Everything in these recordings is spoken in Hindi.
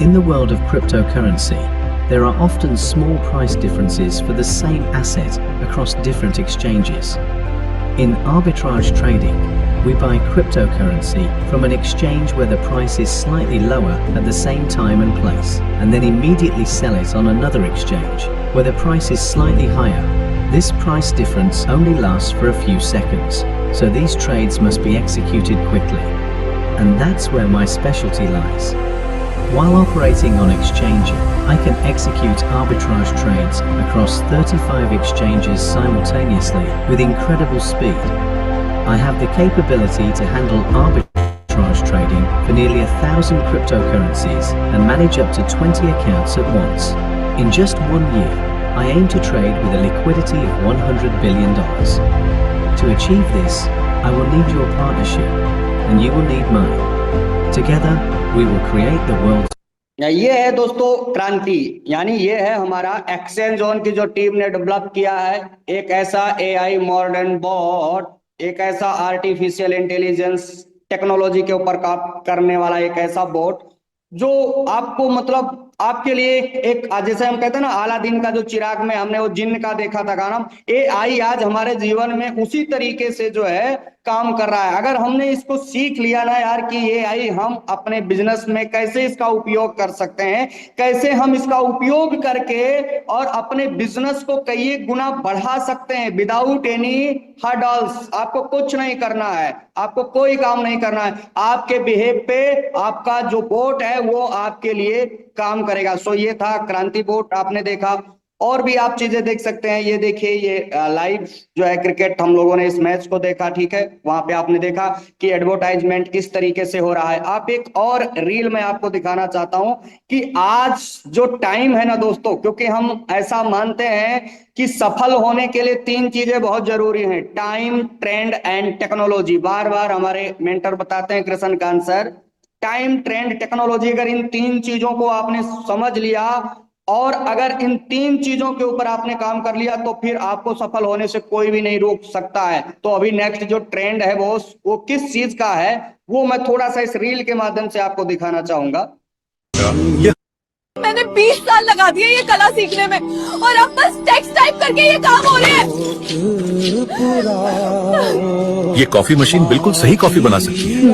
In the world of cryptocurrency, there are often small price differences for the same asset across different exchanges. In arbitrage trading, we buy cryptocurrency from an exchange where the price is slightly lower at the same time and place, and then immediately sell it on another exchange where the price is slightly higher. This price difference only lasts for a few seconds, so these trades must be executed quickly. And that's where my specialty lies. While operating on Exchange, I can execute arbitrage trades across 35 exchanges simultaneously with incredible speed. I have the capability to handle arbitrage trading for nearly 1,000 cryptocurrencies and manage up to 20 accounts at once. In just 1 year, I aim to trade with a liquidity of $100 billion. To achieve this, I will need your partnership, and you will need mine. Together, we will create the world. ये है दोस्तों क्रांति, यानी ये है हमारा एक्सचेंज जोन की जो टीम ने डेवलप किया है, एक ऐसा एआई मॉडर्न बॉट, एक ऐसा आर्टिफिशियल इंटेलिजेंस टेक्नोलॉजी के ऊपर काम करने वाला एक ऐसा बोट जो आपको मतलब आपके लिए एक, जैसे हम कहते हैं ना अलादीन का जो चिराग में हमने वो जिन्न का देखा था गाना, एआई आज हमारे जीवन में उसी तरीके से जो है काम कर रहा है। अगर हमने इसको सीख लिया ना यार कि एआई हम अपने बिजनेस में कैसे इसका उपयोग कर सकते हैं, कैसे हम इसका उपयोग करके और अपने बिजनेस को कई गुना बढ़ा सकते हैं विदाउट एनी हर्डल्स। आपको कुछ नहीं करना है, आपको कोई काम नहीं करना है, आपके बिहेव पे आपका जो बोट है वो आपके लिए काम करेगा। सो ये था क्रांति बोट, आपने देखा। और भी आप चीजें देख सकते हैं, ये देखिए ये लाइव जो है क्रिकेट, हम लोगों ने इस मैच को देखा, ठीक है। वहां पे आपने देखा कि एडवर्टाइजमेंट किस तरीके से हो रहा है। आप एक और रील में आपको दिखाना चाहता हूं कि आज जो टाइम है ना दोस्तों, क्योंकि हम ऐसा मानते हैं कि सफल होने के लिए 3 चीजें बहुत जरूरी हैं, टाइम, ट्रेंड एंड टेक्नोलॉजी। बार बार हमारे मेंटर बताते हैं Krishnakant sir, time, trend, technology. अगर इन 3 चीजों को आपने समझ लिया और अगर इन 3 चीजों के ऊपर आपने काम कर लिया तो फिर आपको सफल होने से कोई भी नहीं रोक सकता है। तो अभी नेक्स्ट जो ट्रेंड है वो किस चीज का है वो मैं थोड़ा सा इस रील के माध्यम से आपको दिखाना चाहूंगा। मैंने 20 साल लगा दिए ये कला सीखने में और अब बस टेक्स्ट टाइप करके ये काम हो रहे हैं। ये कॉफी मशीन बिल्कुल सही कॉफी बना सकती है,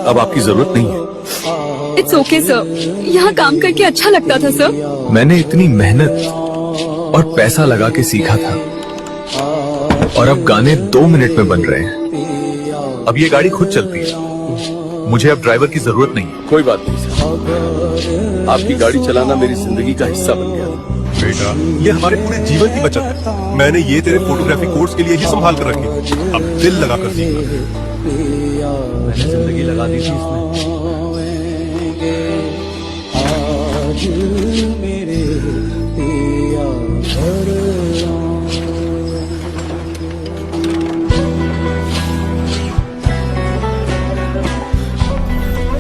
अब आपकी जरूरत नहीं है। इट्स ओके सर, यहाँ काम करके अच्छा लगता था सर। मैंने इतनी मेहनत और पैसा लगा के सीखा था और अब गाने 2 मिनट में बन रहे हैं। अब ये गाड़ी खुद चलती है, मुझे अब ड्राइवर की जरूरत नहीं है। कोई बात नहीं सर, आपकी गाड़ी चलाना मेरी जिंदगी का हिस्सा बन गया। बेटा, ये हमारे पूरे जीवन की बचत है। मैंने ये तेरे फोटोग्राफी कोर्स के लिए ही संभाल कर रखी, अब दिल लगा कर सीखना। मैंने जिंदगी लगा दी थी इसमें।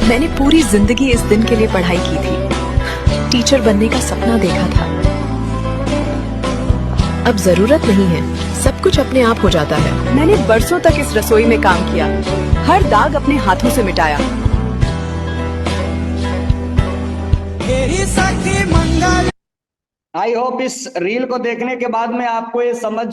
मैंने पूरी जिंदगी इस दिन के लिए पढ़ाई की थी, टीचर बनने का सपना देखा था। अब जरूरत नहीं है, सब कुछ अपने आप हो जाता है। मैंने बरसों तक इस रसोई में काम किया, हर दाग अपने हाथों से मिटाया। आई होप इस रील को देखने के बाद में आपको ये समझ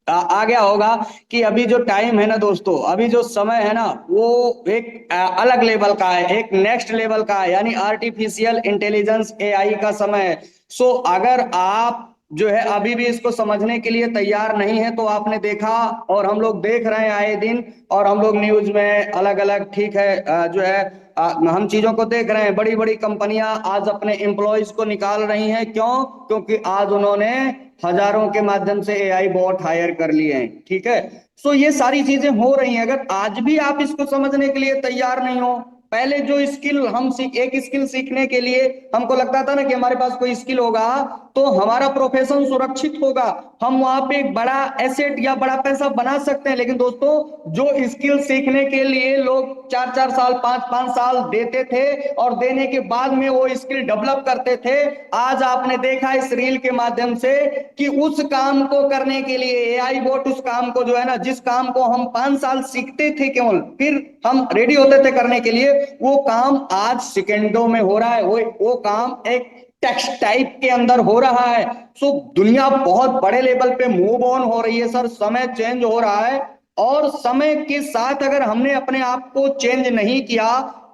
आ गया होगा कि अभी जो टाइम है ना दोस्तों, अभी जो समय है ना वो एक अलग लेवल का है, एक नेक्स्ट लेवल का है, यानी आर्टिफिशियल इंटेलिजेंस एआई का समय है। सो अगर आप जो है अभी भी इसको समझने के लिए तैयार नहीं है तो आपने देखा और हम लोग देख रहे हैं आए दिन, और हम लोग न्यूज में अलग अलग, ठीक है, जो है हम चीजों को देख रहे हैं। बड़ी बड़ी कंपनियां आज अपने एम्प्लॉयज को निकाल रही हैं, क्यों? क्योंकि आज उन्होंने हजारों के माध्यम से एआई बॉट हायर कर लिए हैं, ठीक है। सो ये सारी चीजें हो रही हैं। अगर आज भी आप इसको समझने के लिए तैयार नहीं हो, पहले जो स्किल हम एक स्किल सीखने के लिए हमको लगता था ना कि हमारे पास कोई स्किल होगा तो हमारा प्रोफेशन सुरक्षित होगा, हम वहां पे एक बड़ा एसेट या बड़ा पैसा बना सकते हैं। लेकिन दोस्तों जो स्किल सीखने के लिए लोग 4-4 साल 5-5 साल देते थे और देने के बाद में वो स्किल डेवलप करते थे, आज आपने देखा इस रील के माध्यम से कि उस काम को करने के लिए एआई बॉट उस काम को जो है ना, जिस काम को हम 5 साल सीखते थे केवल, फिर हम रेडी होते थे करने के लिए, वो काम आज सेकेंडों में हो रहा है, वो काम एक टेक्स्ट टाइप के अंदर हो रहा है। सो दुनिया बहुत बड़े लेवल पे मूव ऑन हो रही है सर, समय चेंज हो रहा है, और समय के साथ अगर हमने अपने आप को चेंज नहीं किया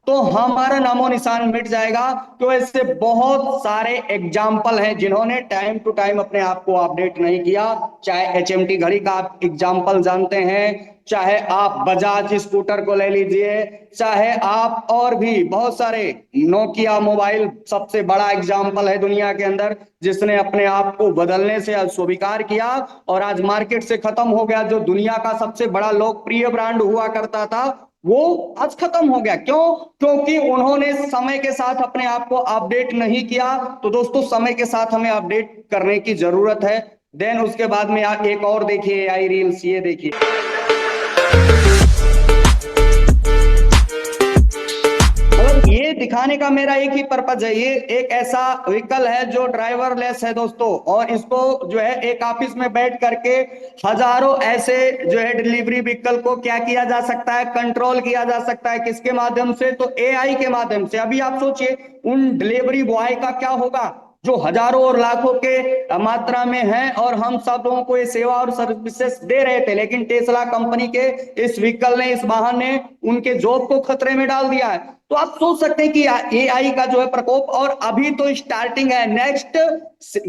तो हमारा नामो निशान मिट जाएगा। तो ऐसे बहुत सारे एग्जाम्पल हैं जिन्होंने टाइम टू टाइम अपने आप को अपडेट नहीं किया, चाहे एचएमटी घड़ी का आप एग्जाम्पल जानते हैं, चाहे आप बजाज स्कूटर को ले लीजिए, चाहे आप और भी बहुत सारे, नोकिया मोबाइल सबसे बड़ा एग्जाम्पल है दुनिया के अंदर, जिसने अपने आप को बदलने से अस्वीकार किया और आज मार्केट से खत्म हो गया। जो दुनिया का सबसे बड़ा लोकप्रिय ब्रांड हुआ करता था वो आज खत्म हो गया। क्यों? क्योंकि उन्होंने समय के साथ अपने आप को अपडेट नहीं किया। तो दोस्तों समय के साथ हमें अपडेट करने की जरूरत है। देन उसके बाद में आप एक और देखिए एआई रील्स, ये देखिए। ये दिखाने का मेरा एक ही पर्पज है, ये एक ऐसा व्हीकल है जो ड्राइवरलेस है दोस्तों, और इसको जो है एक ऑफिस में बैठ करके हजारों ऐसे जो है डिलीवरी व्हीकल को क्या किया जा सकता है, कंट्रोल किया जा सकता है। किसके माध्यम से? तो एआई के माध्यम से। अभी आप सोचिए उन डिलीवरी बॉय का क्या होगा जो हजारों और लाखों के मात्रा में हैं, और हम सब लोगों को ये सेवा और सर्विसेज दे रहे थे, लेकिन टेस्ला कंपनी के इस व्हीकल ने, इस वाहन ने उनके जॉब को खतरे में डाल दिया है। तो आप सोच सकते हैं कि एआई का जो है प्रकोप, और अभी तो स्टार्टिंग है, नेक्स्ट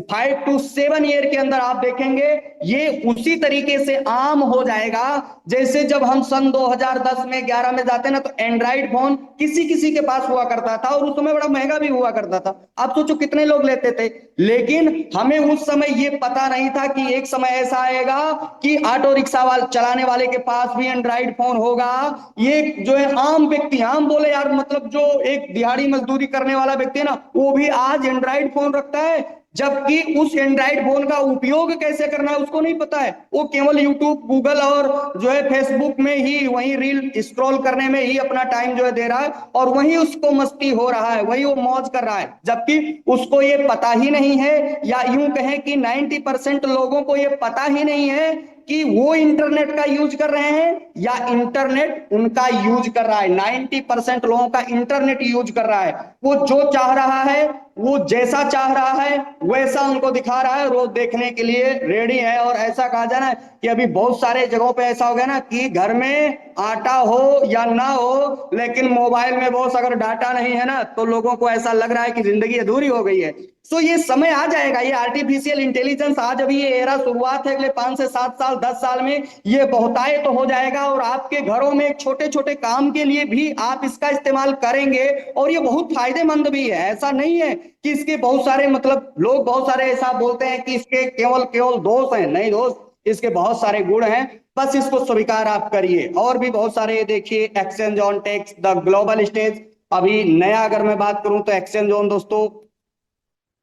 5 to 7 ईयर के अंदर आप देखेंगे ये उसी तरीके से आम हो जाएगा जैसे जब हम सन 2010 में 11 में जाते ना, तो एंड्राइड फोन किसी किसी के पास हुआ करता था, और उस समय बड़ा महंगा भी हुआ करता था। आप सोचो कितने लोग लेते थे, लेकिन हमें उस समय ये पता नहीं था कि एक समय ऐसा आएगा कि ऑटो रिक्शा चलाने वाले के पास भी एंड्राइड फोन होगा। ये जो है आम व्यक्ति, आम बोले यार मतलब जो एक दिहाड़ी मजदूरी करने वाला व्यक्ति है ना, वो भी आज एंड्राइड फोन रखता है, जबकि उस एंड्राइड फोन का उपयोग कैसे करना है उसको नहीं पता है। वो केवल यूट्यूब, गूगल और जो है फेसबुक में ही, वही रील स्क्रॉल करने में ही अपना टाइम जो है दे रहा है, और वही उसको मस्ती हो रहा है, वही वो मौज कर रहा है, जबकि उसको ये पता ही नहीं है, या यूं कहें कि 90% लोगों को ये पता ही नहीं है कि वो इंटरनेट का यूज कर रहे हैं या इंटरनेट उनका यूज कर रहा है। 90% लोगों का इंटरनेट यूज कर रहा है। वो जो चाह रहा है, वो जैसा चाह रहा है वैसा उनको दिखा रहा है, रोज देखने के लिए रेडी है। और ऐसा कहा जाना है कि अभी बहुत सारे जगहों पे ऐसा हो गया ना कि घर में आटा हो या ना हो, लेकिन मोबाइल में बॉस अगर डाटा नहीं है ना, तो लोगों को ऐसा लग रहा है कि जिंदगी अधूरी हो गई है। सो ये समय आ जाएगा, ये आर्टिफिशियल इंटेलिजेंस आज अभी ये एरा शुरुआत है, अगले 5 से 7 साल 10 साल में ये बहुतायत तो हो जाएगा, और आपके घरों में छोटे छोटे काम के लिए भी आप इसका इस्तेमाल करेंगे, और ये बहुत फायदेमंद भी है। ऐसा नहीं है कि इसके बहुत सारे मतलब लोग बहुत सारे ऐसा बोलते हैं कि इसके केवल दोष हैं, नहीं दोस्त, इसके बहुत सारे गुण हैं, बस इसको स्वीकार आप करिए। और भी बहुत सारे देखिए, exchange on takes the global stage. अभी नया अगर मैं बात करूं तो एक्सचेंज ऑन दोस्तों,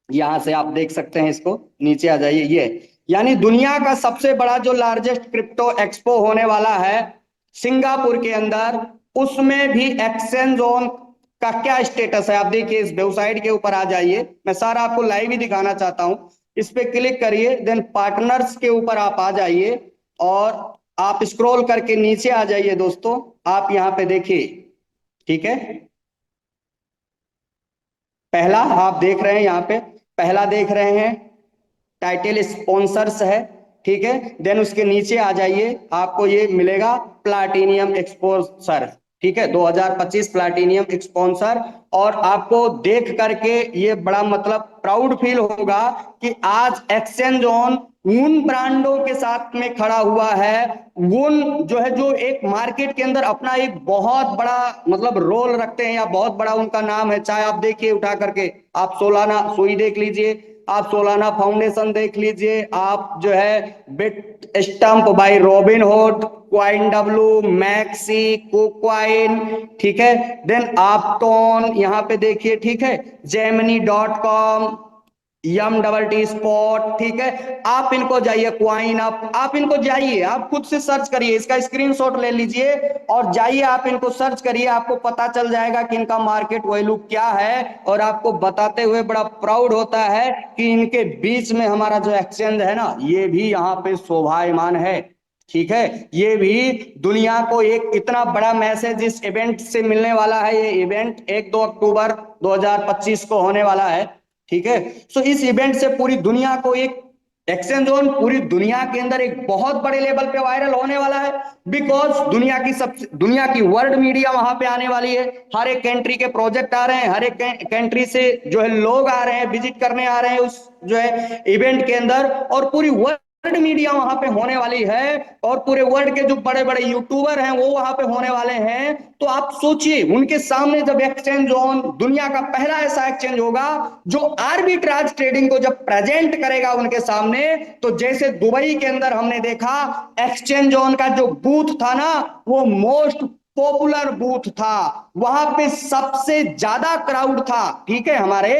यहां से आप देख सकते हैं, इसको नीचे आ जाइए, ये यानी दुनिया का सबसे बड़ा जो लार्जेस्ट क्रिप्टो एक्सपो होने वाला है सिंगापुर के अंदर, उसमें भी एक्सचेंज ऑन का क्या स्टेटस है आप देखिए। इस वेबसाइट के ऊपर आ जाइए, मैं सारा आपको लाइव ही दिखाना चाहता हूं। इस पे क्लिक करिए, देन पार्टनर्स के ऊपर आप आ जाइए, और आप स्क्रॉल करके नीचे आ जाइए दोस्तों। आप यहां पे देखिए, ठीक है, पहला आप देख रहे हैं, यहाँ पे पहला देख रहे हैं टाइटल स्पॉन्सर्स है, ठीक है। देन उसके नीचे आ जाइए, आपको ये मिलेगा प्लाटिनियम एक्सपोजर, ठीक है, 2025 प्लाटिनियम एक्सपोंसर। और आपको देख करके ये बड़ा मतलब प्राउड फील होगा कि आज एक्सचेंज ऑन उन ब्रांडों के साथ में खड़ा हुआ है, उन जो है जो एक मार्केट के अंदर अपना एक बहुत बड़ा मतलब रोल रखते हैं, या बहुत बड़ा उनका नाम है। चाहे आप देखिए उठा करके, आप सोलाना सोई देख लीजिए, आप सोलाना फाउंडेशन देख लीजिए, आप जो है बिट स्टंप बाय रॉबिनहुड, क्वाइन डब्लू, मैक्सी, कोक्वाइन, ठीक है। देन आपटोन यहाँ पे देखिए, ठीक है, जेमिनी.com, यम डबल टी स्पॉट, ठीक है। आप इनको जाइए, क्वाइन आप इनको जाइए, आप खुद से सर्च करिए, इसका स्क्रीनशॉट ले लीजिए और जाइए आप इनको सर्च करिए, आपको पता चल जाएगा कि इनका मार्केट वैल्यू क्या है। और आपको बताते हुए बड़ा प्राउड होता है कि इनके बीच में हमारा जो एक्सचेंज है ना, ये भी यहाँ पे शोभायमान है। ठीक है, ये भी दुनिया को एक इतना बड़ा मैसेज इस इवेंट से मिलने वाला है। ये इवेंट 1-2 अक्टूबर 2025 को होने वाला है। ठीक है, सो इस इवेंट से पूरी दुनिया को एक एक्सचेंज जोन पूरी दुनिया के अंदर एक बहुत बड़े लेवल पे वायरल होने वाला है। बिकॉज दुनिया की वर्ल्ड मीडिया वहां पे आने वाली है। हर एक कंट्री के प्रोजेक्ट आ रहे हैं, हर एक कंट्री से जो है लोग आ रहे हैं, विजिट करने आ रहे हैं उस जो है इवेंट के अंदर, और पूरी वर्ल्ड मीडिया वहां पे होने वाली है, और पूरे वर्ल्ड के जो बड़े बड़े यूट्यूबर हैं वो वहां पे होने वाले हैं। तो आप सोचिए, उनके सामने जब एक्सचेंज जोन दुनिया का पहला ऐसा एक्सचेंज होगा जो आर्बिट्राज ट्रेडिंग को जब प्रेजेंट करेगा उनके सामने, तो जैसे दुबई के अंदर हमने देखा एक्सचेंज जोन का जो बूथ था ना, वो मोस्ट पॉपुलर बूथ था, वहां पे सबसे ज्यादा क्राउड था। ठीक है, हमारे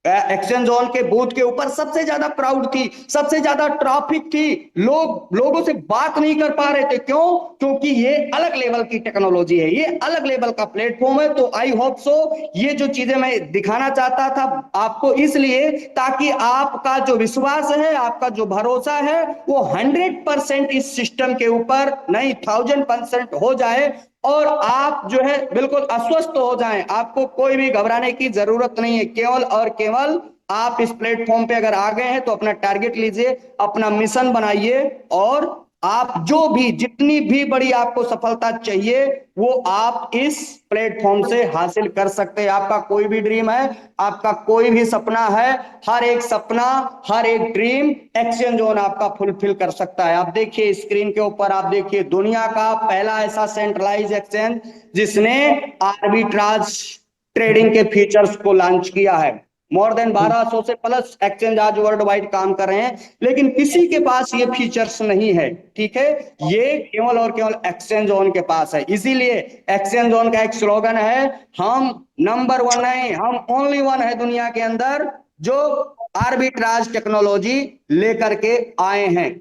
एक्सचेंज जोन के बूथ के ऊपर सबसे ज्यादा क्राउड थी, सबसे ज्यादा ट्रैफिक थी, लोगों से बात नहीं कर पा रहे थे। क्यों? क्योंकि ये अलग लेवल की टेक्नोलॉजी है, ये अलग लेवल का प्लेटफॉर्म है। तो आई होप सो ये जो चीजें मैं दिखाना चाहता था आपको, इसलिए ताकि आपका जो विश्वास है, आपका जो भरोसा है, वो 100% इस सिस्टम के ऊपर नहीं 1000% हो जाए, और आप जो है बिल्कुल अस्वस्थ हो जाएं। आपको कोई भी घबराने की जरूरत नहीं है। केवल और केवल आप इस प्लेटफॉर्म पे अगर आ गए हैं तो अपना टारगेट लीजिए, अपना मिशन बनाइए, और आप जो भी जितनी भी बड़ी आपको सफलता चाहिए वो आप इस प्लेटफॉर्म से हासिल कर सकते हैं। आपका कोई भी ड्रीम है, आपका कोई भी सपना है, हर एक सपना, हर एक ड्रीम एक्सचेंज जोन आपका फुलफिल कर सकता है। आप देखिए स्क्रीन के ऊपर, आप देखिए दुनिया का पहला ऐसा सेंट्रलाइज एक्सचेंज जिसने आर्बिट्राज ट्रेडिंग के फीचर्स को लॉन्च किया है। मोर देन 1200 से प्लस एक्सचेंज आज वर्ल्ड वाइड काम कर रहे हैं, लेकिन किसी के पास ये फीचर्स नहीं है। ठीक है, ये केवल और केवल एक्सचेंज जोन के पास है। इसीलिए एक्सचेंज जोन का एक स्लोगन है, हम नंबर 1 है, हम ओनली 1 है दुनिया के अंदर जो आर्बिट्राज टेक्नोलॉजी लेकर के आए हैं।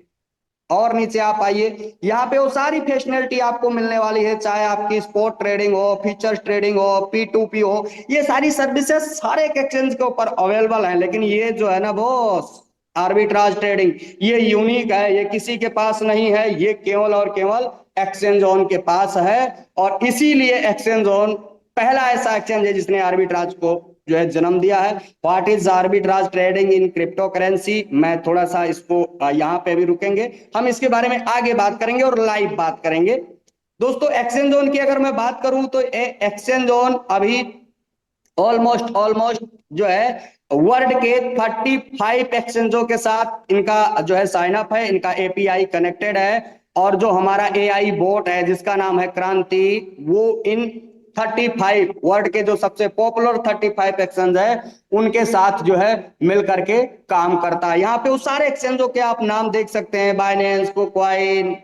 और नीचे आप आइए, यहाँ पे वो सारी फैसिलिटी आपको मिलने वाली है, चाहे आपकी स्पॉट ट्रेडिंग हो, फीचर्स ट्रेडिंग हो, P2P हो, ये सारी सर्विसेज सारे एक्सचेंज के ऊपर अवेलेबल हैं। लेकिन ये जो है ना बॉस, आर्बिट्राज ट्रेडिंग, ये यूनिक है, ये किसी के पास नहीं है, ये केवल और केवल एक्सचेंज जोन के पास है। और इसीलिए एक्सचेंज जोन पहला ऐसा एक्सचेंज है जिसने आर्बिट्राज को जो है जन्म दिया है। What is arbitrage trading in crypto currency, मैं थोड़ा सा इसको यहाँ पे भी रुकेंगे, हम इसके बारे में आगे बात करेंगे और लाइव बात करेंगे। दोस्तों एक्सचेंज जोन की अगर मैं बात करूं तो एक्सचेंज जोन अभी ऑलमोस्ट जो है वर्ल्ड के 35 एक्सचेंजों के साथ इनका जो है साइन अप है, इनका एपीआई कनेक्टेड है। और जो हमारा एआई बोट है जिसका नाम है क्रांति, वो इन 35 वर्ल्ड के जो सबसे पॉपुलर 35 एक्सचेंज है उनके साथ जो है मिल करके काम करता है। यहाँ पे उस सारे एक्सचेंजों के आप नाम देख सकते हैं, बाइनेंस, कुकॉइन,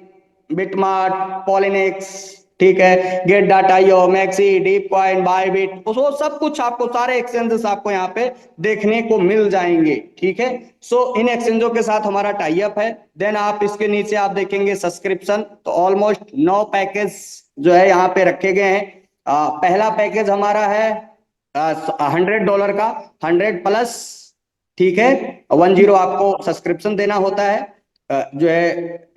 बिटमार्ट, पॉलिनेक्स, ठीक है, गेट डाटा, यो, मैक्सी, डीप कॉइन, बायबिट, वो सब कुछ आपको सारे एक्सचेंजेस आपको यहाँ पे देखने को मिल जाएंगे। ठीक है, सो इन एक्सचेंजों के साथ हमारा टाई अप है। देन आप इसके नीचे आप देखेंगे सब्सक्रिप्शन, तो ऑलमोस्ट 9 पैकेज जो है यहाँ पे रखे गए हैं। पहला पैकेज हमारा है $100 का, 100 प्लस, ठीक है, 10 आपको सब्सक्रिप्शन देना होता है, जो है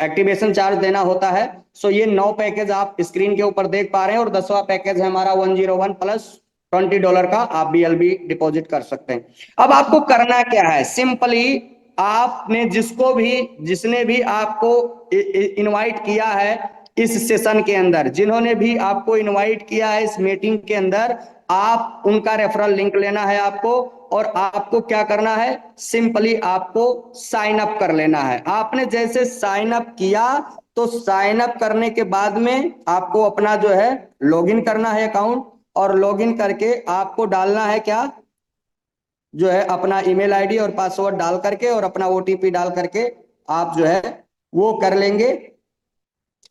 एक्टिवेशन चार्ज देना होता है। सो ये 9 पैकेज आप स्क्रीन के ऊपर देख पा रहे हैं, और 10वां पैकेज है हमारा 101 प्लस $20 का, आप BLB डिपॉजिट कर सकते हैं। अब आपको करना क्या है, सिंपली आपने जिसने भी आपको इनवाइट किया है इस सेशन के अंदर, जिन्होंने भी आपको इनवाइट किया है इस मीटिंग के अंदर, आप उनका रेफरल लिंक लेना है आपको, और आपको क्या करना है, सिंपली आपको साइन अप कर लेना है। आपने जैसे साइन अप किया तो साइन अप करने के बाद में आपको अपना जो है लॉगिन करना है अकाउंट, और लॉगिन करके आपको डालना है क्या, जो है अपना ईमेल आईडी और पासवर्ड डाल करके और अपना OTP डाल करके आप जो है वो कर लेंगे।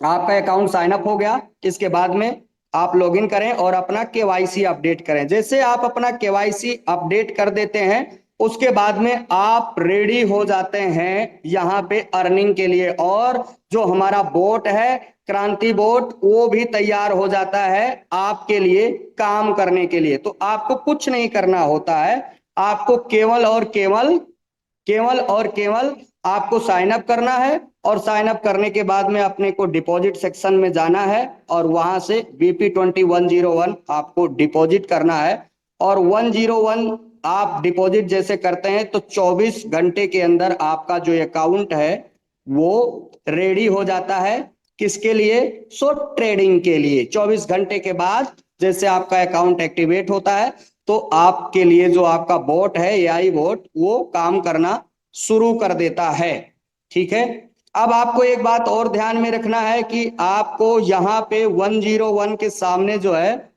आपका अकाउंट साइन अप हो गया। इसके बाद में आप लॉगिन करें और अपना KYC अपडेट करें। जैसे आप अपना KYC अपडेट कर देते हैं उसके बाद में आप रेडी हो जाते हैं यहाँ पे अर्निंग के लिए, और जो हमारा बोट है क्रांति बोट वो भी तैयार हो जाता है आपके लिए काम करने के लिए। तो आपको कुछ नहीं करना होता है, आपको केवल और केवल आपको साइन अप करना है और साइन अप करने के बाद में अपने को डिपॉजिट सेक्शन में जाना है और वहां से BP2101 आपको डिपॉजिट करना है। और 101 आप डिपॉजिट जैसे करते हैं तो 24 घंटे के अंदर आपका जो अकाउंट है वो रेडी हो जाता है। किसके लिए? सो ट्रेडिंग के लिए। 24 घंटे के बाद जैसे आपका अकाउंट एक्टिवेट होता है तो आपके लिए जो आपका बोट है एआई बोट वो काम करना शुरू कर देता है। ठीक है, अब आपको एक बात और ध्यान में रखना है कि आपको यहाँ पे 101 के सामने जो है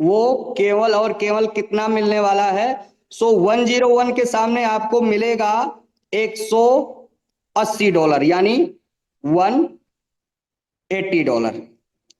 वो केवल और केवल कितना मिलने वाला है? सो 101 के सामने आपको मिलेगा $180 यानी $180।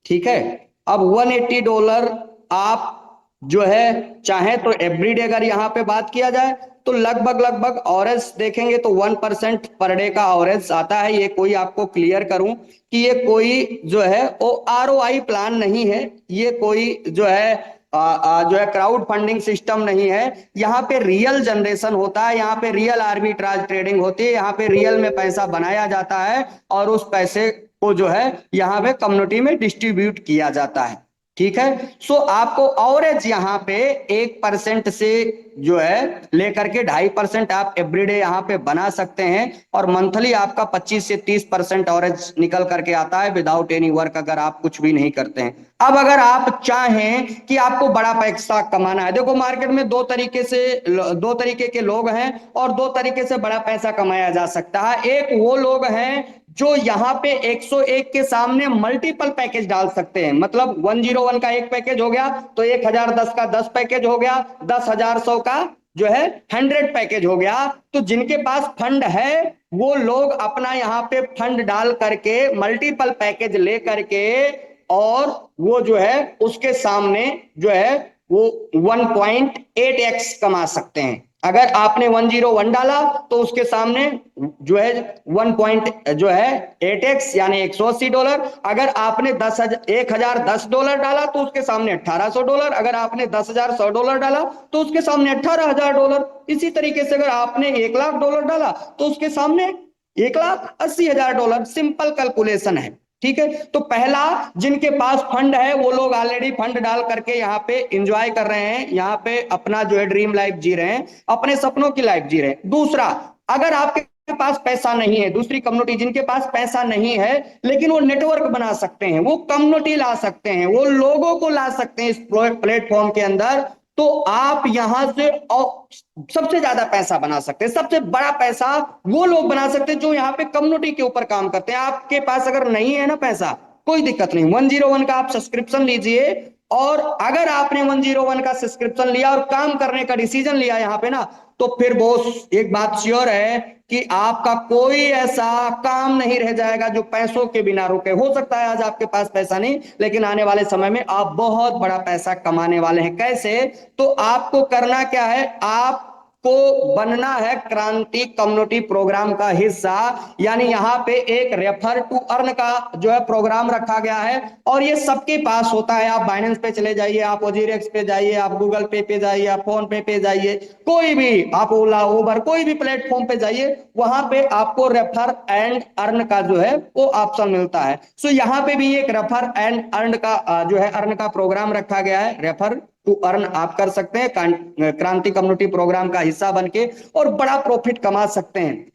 ठीक है, अब $180 आप जो है चाहे तो एवरीडे अगर यहाँ पे बात किया जाए तो लगभग ऑरेंज देखेंगे तो 1% पर डे का ऑरेंज आता है। ये कोई आपको क्लियर करूं कि ये कोई जो है वो ROI प्लान नहीं है, ये कोई जो है क्राउड फंडिंग सिस्टम नहीं है। यहाँ पे रियल जनरेशन होता है, यहाँ पे रियल आर्बिट्राज ट्रेडिंग होती है, यहाँ पे रियल में पैसा बनाया जाता है और उस पैसे को जो है यहाँ पे कम्युनिटी में डिस्ट्रीब्यूट किया जाता है। ठीक है, सो आपको एवरेज यहाँ पे 1% से जो है लेकर के 2.5% आप एवरीडे यहाँ पे बना सकते हैं और मंथली आपका 25 से 30% एवरेज निकल करके आता है विदाउट एनी वर्क, अगर आप कुछ भी नहीं करते हैं। अब अगर आप चाहें कि आपको बड़ा पैसा कमाना है, देखो मार्केट में दो तरीके के लोग हैं और दो तरीके से बड़ा पैसा कमाया जा सकता है। एक वो लोग हैं जो यहाँ पे 101 के सामने मल्टीपल पैकेज डाल सकते हैं, मतलब 101 का एक पैकेज हो गया तो 1010 का 10 पैकेज हो गया, 10,100 का जो है 100 पैकेज हो गया। तो जिनके पास फंड है वो लोग अपना यहाँ पे फंड डाल करके मल्टीपल पैकेज ले करके और वो जो है उसके सामने जो है वो 1.8x कमा सकते हैं। अगर आपने 101 डाला तो उसके सामने जो है 1.8x यानी $180। अगर आपने $1010 डाला तो उसके सामने $1800। अगर आपने $10,100 डाला तो उसके सामने $18,000। इसी तरीके से अगर आपने $1,00,000 डाला तो उसके सामने $1,80,000। सिंपल कैलकुलेशन है। ठीक है, तो पहला जिनके पास फंड है वो लोग ऑलरेडी फंड डाल करके यहाँ पे एंजॉय कर रहे हैं, यहाँ पे अपना जो है ड्रीम लाइफ जी रहे हैं, अपने सपनों की लाइफ जी रहे हैं। दूसरा, अगर आपके पास पैसा नहीं है, दूसरी कम्युनिटी जिनके पास पैसा नहीं है लेकिन वो नेटवर्क बना सकते हैं, वो कम्युनिटी ला सकते हैं, वो लोगों को ला सकते हैं इस प्लेटफॉर्म के अंदर, तो आप यहां से सबसे ज्यादा पैसा बना सकते हैं। सबसे बड़ा पैसा वो लोग बना सकते हैं जो यहाँ पे कम्युनिटी के ऊपर काम करते हैं। आपके पास अगर नहीं है ना पैसा, कोई दिक्कत नहीं, 101 का आप सब्सक्रिप्शन लीजिए और अगर आपने 101 का सब्सक्रिप्शन लिया और काम करने का डिसीजन लिया यहाँ पे ना, तो फिर बहुत एक बात श्योर है कि आपका कोई ऐसा काम नहीं रह जाएगा जो पैसों के बिना रुके। हो सकता है आज आपके पास पैसा नहीं, लेकिन आने वाले समय में आप बहुत बड़ा पैसा कमाने वाले हैं। कैसे? तो आपको करना क्या है, आप को बनना है क्रांति कम्युनिटी प्रोग्राम का हिस्सा। यानी यहाँ पे एक रेफर टू अर्न का जो है प्रोग्राम रखा गया है और ये सबके पास होता है। आप बाइनेंस पे चले जाइए, आप ओजीरेक्स पे जाइए, आप गूगल पे जाइए, आप फोन पे जाइए, कोई भी, आप ओला उबर कोई भी प्लेटफॉर्म पे जाइए, वहां पे आपको रेफर एंड अर्न का जो है वो ऑप्शन मिलता है। सो यहाँ पे भी एक रेफर एंड अर्न का जो है अर्न का प्रोग्राम रखा गया है। रेफर टू अर्न आप कर सकते हैं क्रांति कम्युनिटी प्रोग्राम का हिस्सा बनके और बड़ा प्रॉफिट कमा सकते हैं।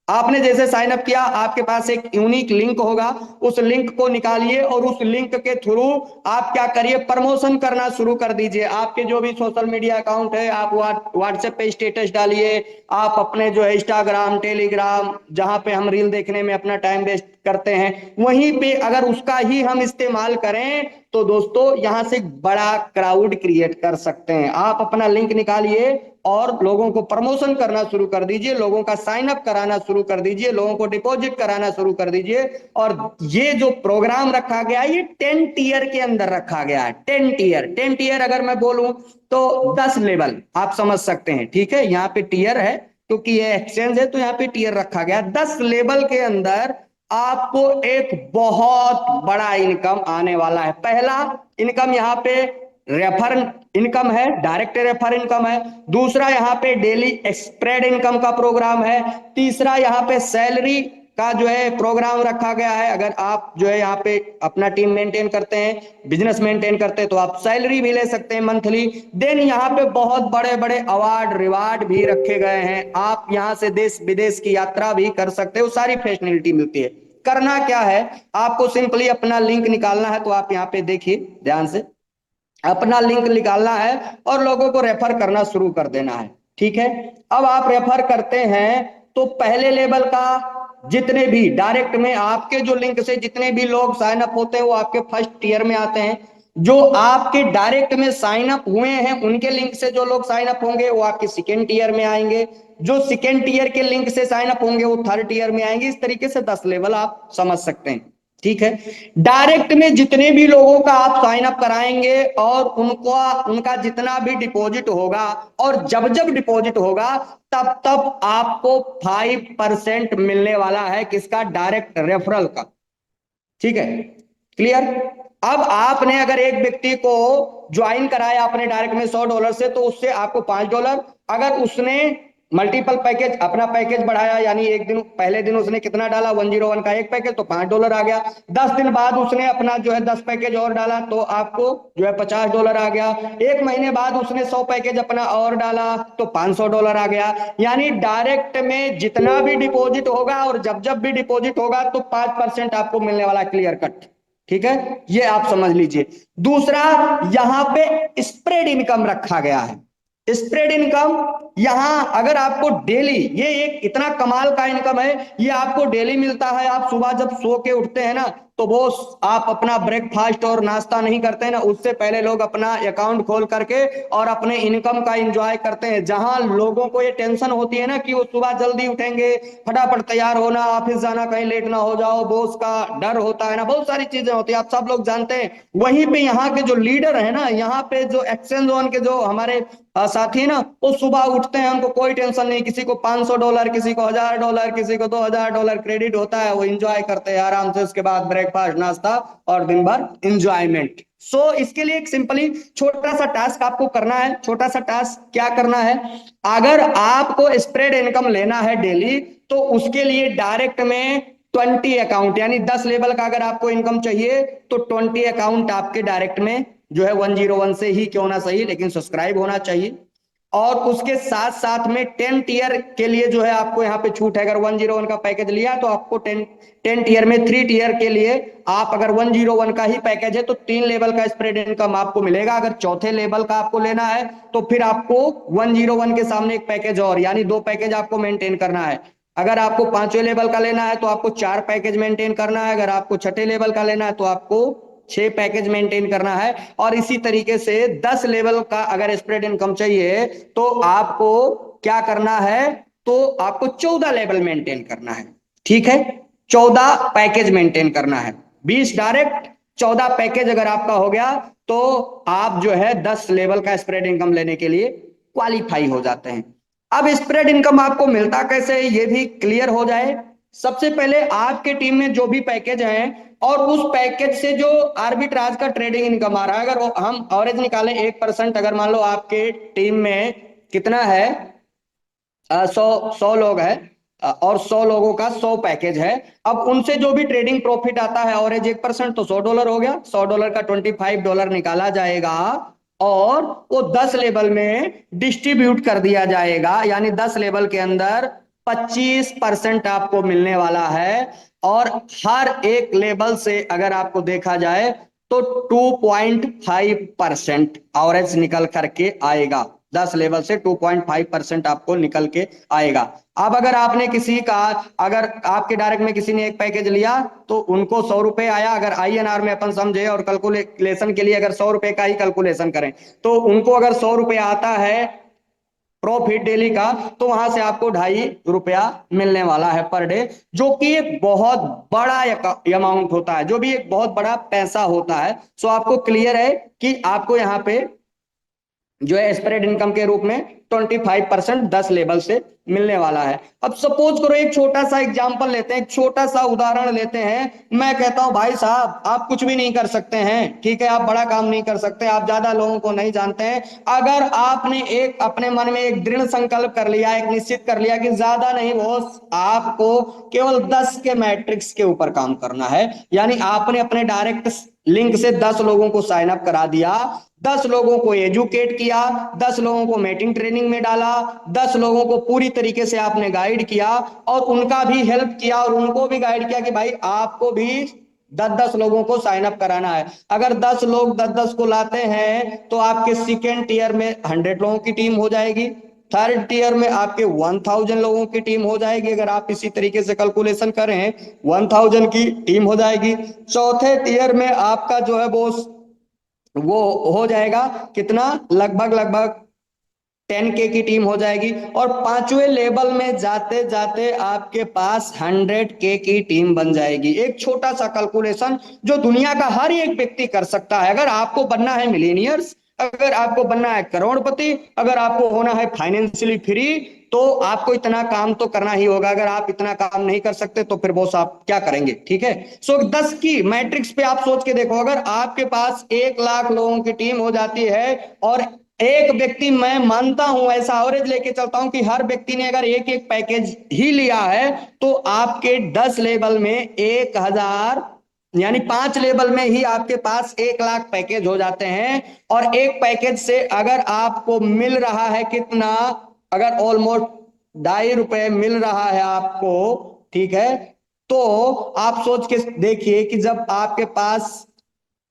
आपने जैसे साइन अप किया, आपके पास एक यूनिक लिंक होगा, उस लिंक को निकालिए और उस लिंक के थ्रू आप क्या करिए, प्रमोशन करना शुरू कर दीजिए। आपके जो भी सोशल मीडिया अकाउंट है, आप व्हाट्सएप पे स्टेटस डालिए, आप अपने जो है इंस्टाग्राम, टेलीग्राम, जहां पे हम रील देखने में अपना टाइम वेस्ट करते हैं, वहीं पे अगर उसका ही हम इस्तेमाल करें तो दोस्तों यहां से बड़ा क्राउड क्रिएट कर सकते हैं। आप अपना लिंक निकालिए और लोगों को प्रमोशन करना शुरू कर दीजिए, लोगों का साइन अप कराना शुरू कर दीजिए, लोगों को डिपॉजिट कराना शुरू कर दीजिए। और ये जो प्रोग्राम रखा गया है ये 10 टियर के अंदर रखा गया है। 10 टियर अगर मैं बोलूं तो 10 लेवल आप समझ सकते हैं। ठीक है, यहाँ पे टियर है क्योंकि ये एक्सचेंज है तो यहाँ पे टियर रखा गया। 10 लेवल के अंदर आपको एक बहुत बड़ा इनकम आने वाला है। पहला इनकम यहाँ पे रेफर इनकम है, डायरेक्ट रेफर इनकम है। दूसरा यहाँ पे डेली स्प्रेड इनकम का प्रोग्राम है। तीसरा यहाँ पे सैलरी का जो है प्रोग्राम रखा गया है। अगर आप जो है यहाँ पे अपना टीम मेंटेन करते हैं, बिजनेस मेंटेन करते हैं, तो आप सैलरी भी ले सकते हैं मंथली। देन यहाँ पे बहुत बड़े बड़े अवार्ड रिवार्ड भी रखे गए हैं। आप यहाँ से देश विदेश की यात्रा भी कर सकते हो, सारी फैसिलिटी मिलती है। करना क्या है, आपको सिंपली अपना लिंक निकालना है। तो आप यहाँ पे देखिए ध्यान से, अपना लिंक निकालना है और लोगों को रेफर करना शुरू कर देना है। ठीक है, अब आप रेफर करते हैं तो पहले लेवल का जितने भी डायरेक्ट में आपके जो लिंक से जितने भी लोग साइन अप होते हैं वो आपके फर्स्ट टीयर में आते हैं। जो आपके डायरेक्ट में साइन अप हुए हैं उनके लिंक से जो लोग साइन अप होंगे वो आपके सेकेंड टीयर में आएंगे। जो सेकेंड टीयर के लिंक से साइन अप होंगे वो थर्ड टीयर में आएंगे। इस तरीके से 10 लेवल आप समझ सकते हैं। ठीक है, डायरेक्ट में जितने भी लोगों का आप साइन अप कराएंगे और उनका जितना भी डिपॉजिट होगा और जब जब डिपॉजिट होगा तब तब आपको 5% मिलने वाला है। किसका? डायरेक्ट रेफरल का। ठीक है, क्लियर। अब आपने अगर एक व्यक्ति को ज्वाइन कराया अपने डायरेक्ट में $100 से, तो उससे आपको $5। अगर उसने मल्टीपल पैकेज अपना पैकेज बढ़ाया, यानी एक दिन पहले दिन उसने कितना डाला 101 का एक पैकेज, तो $5 आ गया। 10 दिन बाद उसने अपना जो है 10 पैकेज और डाला तो आपको जो है $50 आ गया। एक महीने बाद उसने 100 पैकेज अपना और डाला तो $500 आ गया। यानी डायरेक्ट में जितना भी डिपॉजिट होगा और जब जब भी डिपॉजिट होगा तो 5% आपको मिलने वाला, क्लियर कट। ठीक है, ये आप समझ लीजिए। दूसरा, यहां पे स्प्रेड इनकम रखा गया है। स्प्रेड इनकम, यहां अगर आपको डेली, ये एक इतना कमाल का इनकम है, ये आपको डेली मिलता है। आप सुबह जब सो के उठते हैं ना, तो वो आप अपना ब्रेकफास्ट और नाश्ता नहीं करते हैं ना, उससे पहले लोग अपना अकाउंट खोल करके और अपने इनकम का एंजॉय करते हैं। जहां लोगों को ये टेंशन होती है ना कि वो सुबह जल्दी उठेंगे, फटाफट तैयार होना, ऑफिस जाना, कहीं लेट ना हो जाओ, बॉस का डर होता है ना, बहुत सारी चीजें होती है, आप सब लोग जानते हैं। वहीं पे यहाँ के जो लीडर है ना, यहाँ पे जो एक्सचेंज जोन के जो हमारे साथी ना, वो सुबह उठते हैं, उनको कोई टेंशन नहीं। किसी को $500, किसी को $1000, किसी को $2000 क्रेडिट होता है, वो एंजॉय करते हैं आराम से। उसके बाद ब्रेकफास्ट, नाश्ता और दिन भर एंजॉयमेंट। सो इसके लिए एक सिंपली छोटा सा टास्क आपको करना है। छोटा सा टास्क क्या करना है, अगर आपको स्प्रेड इनकम लेना है डेली, तो उसके लिए डायरेक्ट में 20 अकाउंट, यानी 10 लेवल का अगर आपको इनकम चाहिए तो 20 अकाउंट आपके डायरेक्ट में जो है 101 से ही क्यों ना सही, लेकिन सब्सक्राइब होना चाहिए। और उसके साथ साथ में 10 टीयर के लिए जो है आपको यहाँ पे छूट है। अगर 101 का पैकेज लिया तो आपको 10 टीयर में 3 टीयर के लिए आप अगर 101 का ही पैकेज है तो 3 लेवल का स्प्रेड इनकम आपको मिलेगा। अगर चौथे लेवल का आपको लेना है तो फिर आपको 101 के सामने एक पैकेज और, यानी 2 पैकेज आपको मेंटेन करना है। अगर आपको 5वें लेवल का लेना है तो आपको 4 पैकेज मेंटेन करना है। अगर आपको 6ठे लेवल का लेना है तो आपको 6 पैकेज मेंटेन करना है। और इसी तरीके से 10 लेवल का अगर स्प्रेड इनकम चाहिए तो आपको क्या करना है, तो आपको 14 लेवल मेंटेन करना है। ठीक है, 14 पैकेज मेंटेन करना है। 20 डायरेक्ट, 14 पैकेज अगर आपका हो गया तो आप जो है 10 लेवल का स्प्रेड इनकम लेने के लिए क्वालिफाई हो जाते हैं। अब स्प्रेड इनकम आपको मिलता कैसे है ये भी क्लियर हो जाए। सबसे पहले आपके टीम में जो भी पैकेज है और उस पैकेज से जो आर्बिट्राज का ट्रेडिंग इनकम आ रहा है, अगर हम एवरेज निकालें 1%, अगर मान लो आपके टीम में कितना है 100 लोग है और 100 लोगों का 100 पैकेज है। अब उनसे जो भी ट्रेडिंग प्रॉफिट आता है एवरेज 1%, तो $100 हो गया। $100 का $25 निकाला जाएगा और वो 10 लेवल में डिस्ट्रीब्यूट कर दिया जाएगा। यानी 10 लेवल के अंदर 25% आपको मिलने वाला है। और हर एक लेवल से अगर आपको देखा जाए तो 2.5% एवरेज निकल करके आएगा। 10 लेवल से 2.5% आपको निकल के आएगा। अब अगर आपने किसी का, अगर आपके डायरेक्ट में किसी ने एक पैकेज लिया तो उनको ₹100 आया। अगर INR में अपन समझे और कैलकुलेशन के लिए अगर ₹100 का ही कैलकुलेशन करें तो उनको अगर ₹100 आता है प्रॉफिट डेली का, तो वहां से आपको ₹2.5 मिलने वाला है पर डे, जो कि एक बहुत बड़ा अमाउंट होता है, जो भी एक बहुत बड़ा पैसा होता है। सो आपको क्लियर है कि आपको यहाँ पे जो है स्प्रेड इनकम के रूप में 25% 10 लेवल से मिलने वाला है। अब सपोज करो एक छोटा सा एग्जांपल लेते हैं, एक छोटा सा उदाहरण लेते हैं। मैं कहता हूं भाई साहब आप कुछ भी नहीं कर सकते हैं, ठीक है, आप बड़ा काम नहीं कर सकते, आप ज्यादा लोगों को नहीं जानते हैं। अगर आपने एक अपने मन में एक दृढ़ संकल्प कर लिया, एक निश्चित कर लिया कि ज्यादा नहीं बॉस, आपको केवल 10 के मैट्रिक्स के ऊपर काम करना है, यानी आपने अपने डायरेक्ट लिंक से 10 लोगों को साइन अप करा दिया, 10 लोगों को एजुकेट किया, 10 लोगों को मीटिंग ट्रेनिंग में डाला, 10 लोगों को पूरी तरीके से आपने गाइड किया और उनका भी हेल्प किया और उनको भी गाइड किया कि भाई आपको भी 10-10 लोगों को साइन अप कराना है। अगर 10 लोग 10-10 को लाते हैं तो आपके सेकेंड टीयर में 100 लोगों की टीम हो जाएगी, थर्ड टीयर में आपके 1000 लोगों की टीम हो जाएगी। अगर आप इसी तरीके से कैलकुलेशन करें 1000 की टीम हो जाएगी। चौथे टीयर में आपका जो है वो हो जाएगा कितना, लगभग 10K की टीम हो जाएगी। और पांचवें लेवल में जाते जाते आपके पास 100K की टीम बन जाएगी। एक छोटा सा कैलकुलेशन जो दुनिया का हर एक व्यक्ति कर सकता है। अगर आपको बनना है मिलीनियर्स, अगर आपको बनना है करोड़पति, अगर आपको होना है फाइनेंशियली फ्री, तो आपको इतना काम तो करना ही होगा। अगर आप इतना काम नहीं कर सकते तो फिर बॉस आप क्या करेंगे, ठीक है। सो 10 की मैट्रिक्स पे आप सोच के देखो, अगर आपके पास 1 लाख लोगों की टीम हो जाती है और एक व्यक्ति, मैं मानता हूं ऐसा एवरेज लेके चलता हूं कि हर व्यक्ति ने अगर एक एक पैकेज ही लिया है तो आपके 10 लेवल में 1000, यानी 5 लेवल में ही आपके पास 1 लाख पैकेज हो जाते हैं। और एक पैकेज से अगर आपको मिल रहा है कितना, अगर ऑलमोस्ट ₹2.5 मिल रहा है आपको, ठीक है, तो आप सोच के देखिए कि जब आपके पास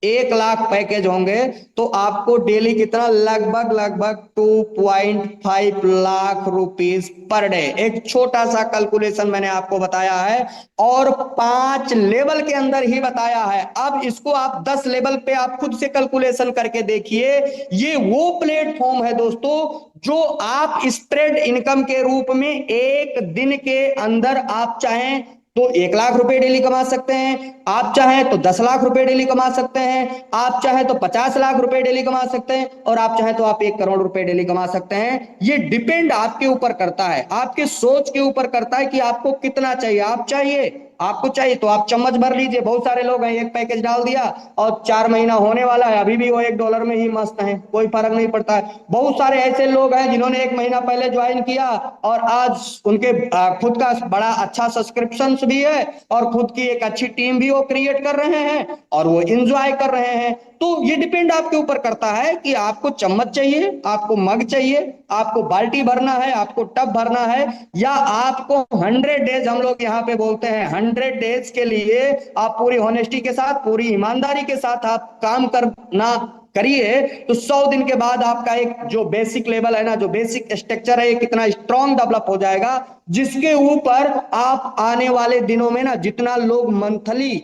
1 लाख पैकेज होंगे तो आपको डेली कितना, लगभग 2.5 लाख रुपीस पर डे। एक छोटा सा कैलकुलेशन मैंने आपको बताया है और 5 लेवल के अंदर ही बताया है। अब इसको आप 10 लेवल पे आप खुद से कैलकुलेशन करके देखिए। ये वो प्लेटफॉर्म है दोस्तों जो आप स्ट्रेट इनकम के रूप में एक दिन के अंदर आप चाहें तो 1 लाख रुपए डेली कमा सकते हैं, आप चाहें तो 10 लाख रुपए डेली कमा सकते हैं, आप चाहें तो 50 लाख रुपए डेली कमा सकते हैं और आप चाहें तो आप 1 करोड़ रुपए डेली कमा सकते हैं। ये डिपेंड आपके ऊपर करता है, आपके सोच के ऊपर करता है कि आपको कितना चाहिए। आपको चाहिए तो आप चम्मच भर लीजिए। बहुत सारे लोग हैं, एक पैकेज डाल दिया और 4 महीना होने वाला है, अभी भी वो $1 में ही मस्त है, कोई फर्क नहीं पड़ता है। बहुत सारे ऐसे लोग हैं जिन्होंने 1 महीना पहले ज्वाइन किया और आज उनके खुद का बड़ा अच्छा सब्सक्रिप्शन भी है और खुद की एक अच्छी टीम भी वो क्रिएट कर रहे हैं और वो एंजॉय कर रहे हैं। तो ये डिपेंड आपके ऊपर करता है कि आपको चम्मच चाहिए, आपको मग चाहिए, आपको बाल्टी भरना है, आपको टब भरना है, या आपको 100 डेज, हम लोग यहाँ पे बोलते हैं 100 डेज के लिए आप पूरी ऑनेस्टी के साथ, पूरी ईमानदारी के साथ आप काम करना करिए तो 100 दिन के बाद आपका एक जो बेसिक लेवल है ना, जो बेसिक स्ट्रक्चर है, कितना स्ट्रॉन्ग डेवलप हो जाएगा, जिसके ऊपर आप आने वाले दिनों में ना, जितना लोग मंथली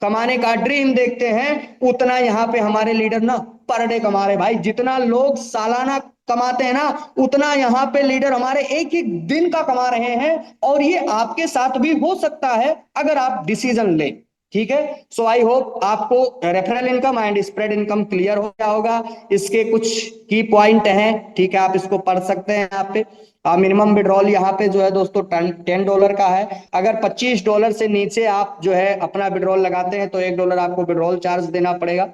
कमाने का ड्रीम देखते हैं उतना यहाँ पे हमारे लीडर ना पर डे कमा रहे। भाई जितना लोग सालाना कमाते हैं ना उतना यहाँ पे लीडर हमारे एक एक दिन का कमा रहे हैं। और ये आपके साथ भी हो सकता है अगर आप डिसीजन लें, ठीक है। सो आई होप आपको referral income and spread income clear हो गया होगा। इसके कुछ की पॉइंट हैं, ठीक है, आप इसको पढ़ सकते हैं। यहाँ पे मिनिमम विड्रॉल यहाँ पे जो है दोस्तों $10 का है। अगर $25 से नीचे आप जो है अपना विड्रॉल लगाते हैं तो $1 आपको विड्रॉल चार्ज देना पड़ेगा,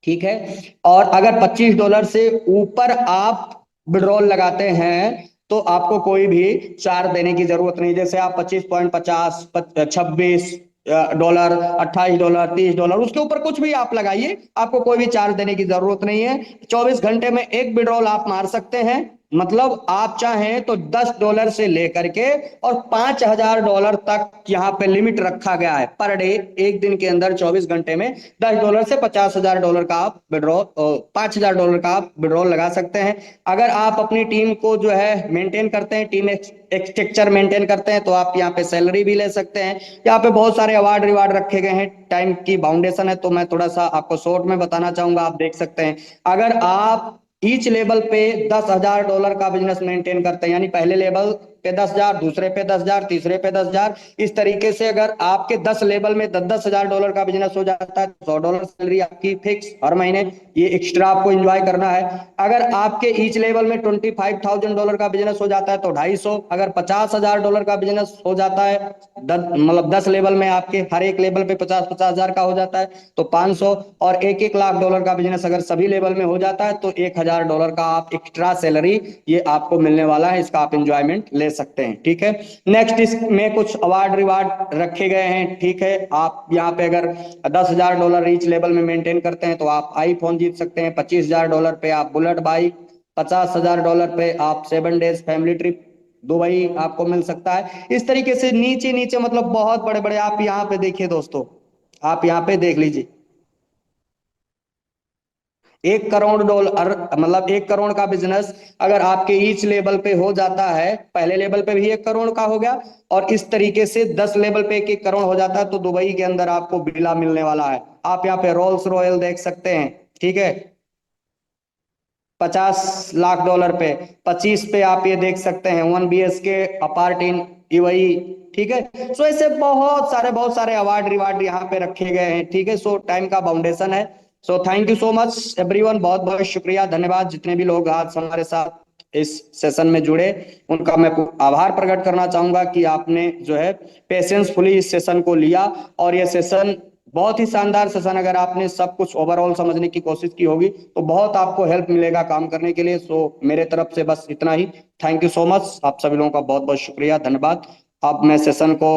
ठीक है। और अगर $25 से ऊपर आप विड्रॉल लगाते हैं तो आपको कोई भी चार्ज देने की जरूरत नहीं। जैसे आप 25.50, $26, $28, $30, उसके ऊपर कुछ भी आप लगाइए, आपको कोई भी चार्ज देने की जरूरत नहीं है। 24 घंटे में एक विड्रॉल आप मार सकते हैं। मतलब आप चाहें तो $10 से लेकर के और $5000 तक यहाँ पे लिमिट रखा गया है पर डे। एक दिन के अंदर 24 घंटे में $10 से $50,000 का आप विड्रॉल, $5000 का आप विड्रॉल लगा सकते हैं। अगर आप अपनी टीम को जो है मेंटेन करते हैं, टीम स्ट्रक्चर मेंटेन करते हैं, तो आप यहाँ पे सैलरी भी ले सकते हैं। यहाँ पे बहुत सारे अवार्ड रिवार्ड रखे गए हैं, टाइम की बाउंडेशन है तो मैं थोड़ा सा आपको शॉर्ट में बताना चाहूंगा, आप देख सकते हैं। अगर आप ईच लेवल पे $10,000 का बिजनेस मेंटेन करते हैं, यानी पहले लेवल पे पे 10,000, दूसरे पे 10,000, तीसरे पे 10,000। इस तरीके से अगर आपके 10 लेवल में 10,000 डॉलर का बिजनेस हो जाता है, $100 सैलरी आपकी फिक्स हर महीने, ये एक्स्ट्रा आपको एंजॉय करना है। अगर आपके ईच लेवल में $25,000 का बिजनेस हो जाता है तो 250। अगर $50,000 का बिजनेस हो जाता है, मतलब 10 लेवल में आपके हर एक लेवल पे 50-50 हजार का हो जाता है तो 500। और 1-1 लाख डॉलर का बिजनेस अगर सभी लेवल में हो जाता है तो $1,000 का आप एक्स्ट्रा सैलरी ये आपको मिलने वाला है। इसका आप एंजॉयमेंट ले सकते हैं, ठीक है। नेक्स्ट इसमें कुछ अवार्ड रिवार्ड रखे गए हैं, ठीक है। आप यहाँ पे अगर $10,000 रीच लेवल में मेंटेन करते हैं तो आप आईफोन जीत सकते हैं। $25,000 पे आप बुलेट बाइक, $50,000 पे आप 7 डेज फैमिली ट्रिप दुबई आपको मिल सकता है। इस तरीके से नीचे नीचे मतलब बहुत बड़े बड़े, आप यहाँ पे देखिए दोस्तों, आप यहाँ पे देख लीजिए, $1 करोड़, मतलब 1 करोड़ का बिजनेस अगर आपके ईच लेवल पे हो जाता है, पहले लेवल पे भी 1 करोड़ का हो गया और इस तरीके से 10 लेवल पे 1-1 करोड़ हो जाता है तो दुबई के अंदर आपको विला मिलने वाला है। आप यहाँ पे रोल्स रॉयल देख सकते हैं, ठीक है, $50 लाख पे। 25 पे आप ये देख सकते हैं 1 BHK अपार्ट इन यूएई, ठीक है। सो ऐसे बहुत सारे अवार्ड रिवार्ड यहाँ पे रखे गए हैं, ठीक है। सो टाइम का बाउंडेशन है। So thank you so much everyone, बहुत बहुत शुक्रिया, धन्यवाद। जितने भी लोग आज हमारे साथ इस सेशन में जुड़े उनका मैं आभार प्रकट करना चाहूंगा कि आपने जो है पेशेंसफुली इस सेशन को लिया। और ये सेशन बहुत ही शानदार सेशन, अगर आपने सब कुछ ओवरऑल समझने की कोशिश की होगी तो बहुत आपको हेल्प मिलेगा काम करने के लिए। सो मेरे तरफ से बस इतना ही। थैंक यू सो मच, आप सभी लोगों का बहुत बहुत शुक्रिया, धन्यवाद। अब मैं सेशन को